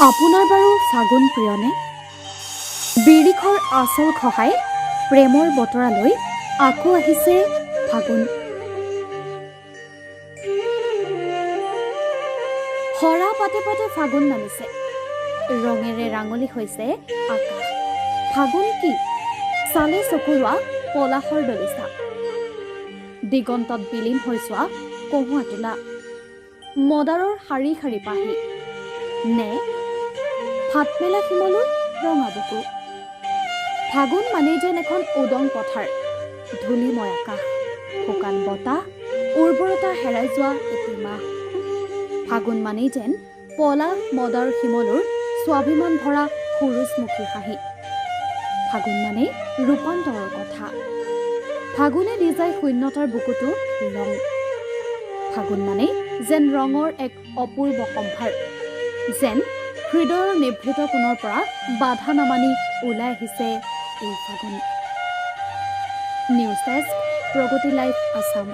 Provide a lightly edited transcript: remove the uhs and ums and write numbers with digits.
আপোনাৰ বাৰু ফাগুন প্ৰিয়নে? বিৰিখৰ আচল খহাই প্ৰেমৰ বতৰালৈ আকৌ আহিছে ফাগুন। সৰা পাতে পাতে ফাগুন নামিছে, ৰঙেৰে ৰাঙলী হৈছে আকাশ। ফাগুন কি চালে চকুৰোৱা পলাশৰ দলিচা, দিগন্তত বিলীন হৈ যোৱা কহুৱা তোলা, মদাৰৰ শাৰী শাৰী পাহি নে ফাটমেলা শিমলুৰ ৰঙা বুকু। ফাগুন মানেই যেন এখন উদং পথাৰ, ধূলিময় আকাশ, শুকান বতাহ, উৰ্বৰতা হেৰাই যোৱা এটি মাহ। ফাগুন মানেই যেন পলাশ মদাৰ শিমলুৰ স্বাভিমান ভৰা সুৰুজমুখী হাঁহি। ফাগুন মানেই ৰূপান্তৰৰ কথা। ফাগুনে দি যায় শূন্যতাৰ বুকুটো ৰং। ফাগুন মানেই যেন ৰঙৰ এক অপূৰ্ব সম্ভাৰ, যেন হৃদয়ৰ নিভৃত কোণৰ পৰা বাধা নামানি ওলাই আহিছে এই ফাগুন। নিউজ ডেস্ক, প্ৰগতি লাইভ আছাম।